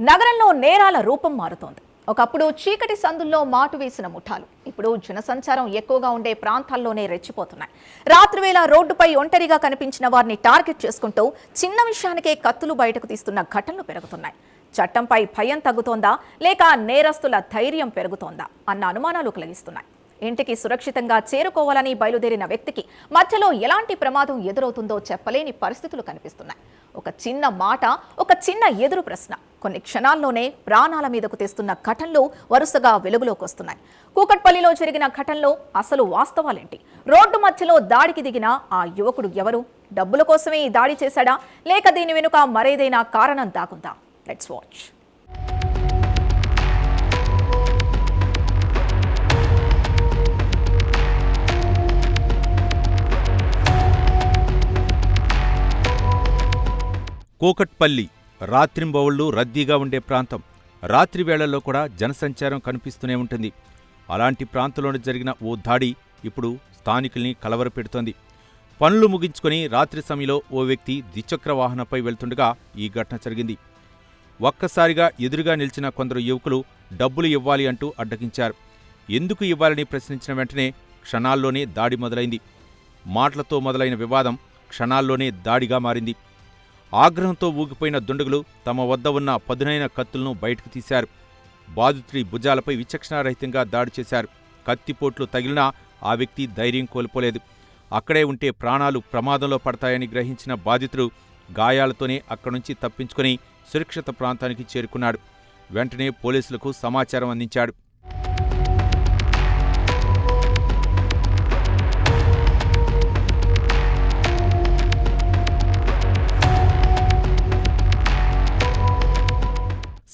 నగరంలో నేరాల రూపం మారుతోంది. ఒకప్పుడు చీకటి సందుల్లో మాటు వేసిన ముఠాలు ఇప్పుడు జనసంచారం ఎక్కువగా ఉండే ప్రాంతాల్లోనే రెచ్చిపోతున్నాయి. రాత్రివేళ రోడ్డుపై ఒంటరిగా కనిపించిన వారిని టార్గెట్ చేసుకుంటూ చిన్న విషయానికే కత్తులు బయటకు తీస్తున్న ఘటనలు పెరుగుతున్నాయి. చట్టంపై భయం తగ్గుతోందా లేక నేరస్తుల ధైర్యం పెరుగుతోందా అన్న అనుమానాలు కలిగిస్తున్నాయి. ఇంటికి సురక్షితంగా చేరుకోవాలని బయలుదేరిన వ్యక్తికి మధ్యలో ఎలాంటి ప్రమాదం ఎదురవుతుందో చెప్పలేని పరిస్థితులు కనిపిస్తున్నాయి. ఒక చిన్న మాట, ఒక చిన్న ఎదురు ప్రశ్న కొన్ని క్షణాల్లోనే ప్రాణాల మీదకు తెస్తున్న ఘటనలు వరుసగా వెలుగులోకి వస్తున్నాయి. కూకట్పల్లిలో జరిగిన ఘటనలో అసలు వాస్తవాలేంటి? రోడ్డు మధ్యలో దాడికి దిగిన ఆ యువకుడు ఎవరు? డబ్బుల కోసమే ఈ దాడి చేశాడా లేక దీని వెనుక మరేదైనా కారణం దాగుందా? Let's watch. కూకట్పల్లి రాత్రింబవళ్లు రద్దీగా ఉండే ప్రాంతం. రాత్రి వేళల్లో కూడా జనసంచారం కనిపిస్తూనే ఉంటుంది. అలాంటి ప్రాంతంలోనే జరిగిన ఓ దాడి ఇప్పుడు స్థానికుల్ని కలవరపెడుతోంది. పనులు ముగించుకొని రాత్రి సమయంలో ఓ వ్యక్తి ద్విచక్ర వాహనంపై వెళ్తుండగా ఈ ఘటన జరిగింది. ఒక్కసారిగా ఎదురుగా నిలిచిన కొందరు యువకులు డబ్బులు ఇవ్వాలి అంటూ అడ్డగించారు. ఎందుకు ఇవ్వాలని ప్రశ్నించిన వెంటనే క్షణాల్లోనే దాడి మొదలైంది. మాటలతో మొదలైన వివాదం క్షణాల్లోనే దాడిగా మారింది. ఆగ్రహంతో ఊగిపోయిన దుండగులు తమ వద్ద ఉన్న పదునైన కత్తులను బయటకు తీశారు. బాధితుడి భుజాలపై విచక్షణారహితంగా దాడి చేశారు. కత్తిపోట్లు తగిలినా ఆ వ్యక్తి ధైర్యం కోల్పోలేదు. అక్కడే ఉంటే ప్రాణాలు ప్రమాదంలో పడతాయని గ్రహించిన బాధితుడు గాయాలతోనే అక్కడి నుంచి తప్పించుకుని సురక్షిత ప్రాంతానికి చేరుకున్నాడు. వెంటనే పోలీసులకు సమాచారం అందించాడు.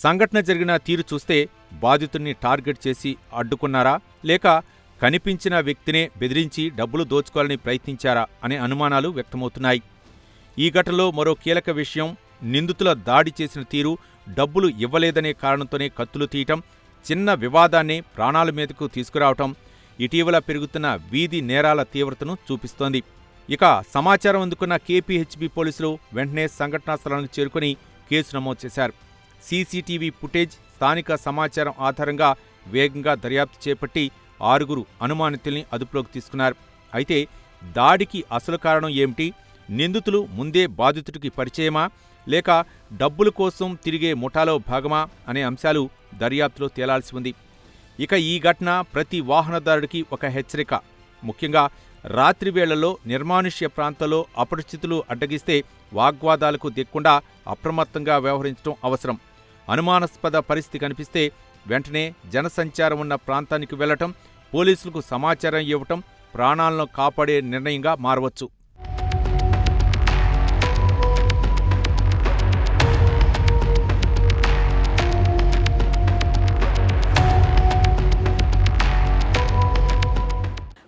సంఘటన జరిగిన తీరు చూస్తే బాధితుడిని టార్గెట్ చేసి అడ్డుకున్నారా లేక కనిపించిన వ్యక్తినే బెదిరించి డబ్బులు దోచుకోవాలని ప్రయత్నించారా అనే అనుమానాలు వ్యక్తమవుతున్నాయి. ఈ ఘటనలో మరో కీలక విషయం నిందితుల దాడి చేసిన తీరు. డబ్బులు ఇవ్వలేదనే కారణంతోనే కత్తులు తీయటం, చిన్న వివాదాన్నే ప్రాణాల మీదకు తీసుకురావటం ఇటీవల పెరుగుతున్న వీధి నేరాల తీవ్రతను చూపిస్తోంది. ఇక సమాచారం అందుకున్న కేపీహెచ్బీ పోలీసులు వెంటనే సంఘటనా స్థలానికి చేరుకుని కేసు నమోదు చేశారు. సీసీటీవీ ఫుటేజ్, స్థానిక సమాచారం ఆధారంగా వేగంగా దర్యాప్తు చేపట్టి 6 అనుమానితుల్ని అదుపులోకి తీసుకున్నారు. అయితే దాడికి అసలు కారణం ఏమిటి? నిందితులు ముందే బాధితుడికి పరిచయమా లేక డబ్బుల కోసం తిరిగే ముఠాలో భాగమా అనే అంశాలు దర్యాప్తులో తేలాల్సి ఉంది. ఇక ఈ ఘటన ప్రతి వాహనదారుడికి ఒక హెచ్చరిక. ముఖ్యంగా రాత్రి వేళల్లో నిర్మానుష్య ప్రాంతాల్లో అపరిచితులు అడ్డగిస్తే వాగ్వాదాలకు దిక్కుండా అప్రమత్తంగా వ్యవహరించడం అవసరం. అనుమానాస్పద పరిస్థితి కనిపిస్తే వెంటనే జనసంచారం ఉన్న ప్రాంతానికి వెళ్లటం, పోలీసులకు సమాచారం ఇవ్వటం ప్రాణాలను కాపాడే నిర్ణయంగా మారవచ్చు.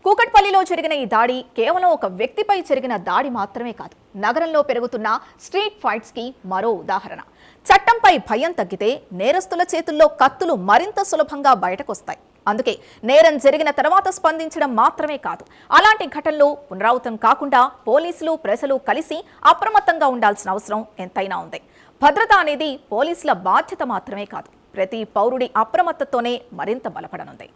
కూకట్పల్లిలో జరిగిన ఈ దాడి కేవలం ఒక వ్యక్తిపై జరిగిన దాడి మాత్రమే కాదు, నగరంలో పెరుగుతున్న స్ట్రీట్ ఫైట్స్ కి మరో ఉదాహరణ. చట్టంపై భయం తగ్గితే నేరస్తుల చేతుల్లో కత్తులు మరింత సులభంగా బయటకొస్తాయి. అందుకే నేరం జరిగిన తర్వాత స్పందించడం మాత్రమే కాదు, అలాంటి ఘటనలు పునరావృతం కాకుండా పోలీసులు, ప్రజలు కలిసి అప్రమత్తంగా ఉండాల్సిన అవసరం ఎంతైనా ఉంది. భద్రత అనేది పోలీసుల బాధ్యత మాత్రమే కాదు, ప్రతి పౌరుడి అప్రమత్తతోనే మరింత బలపడనుంది.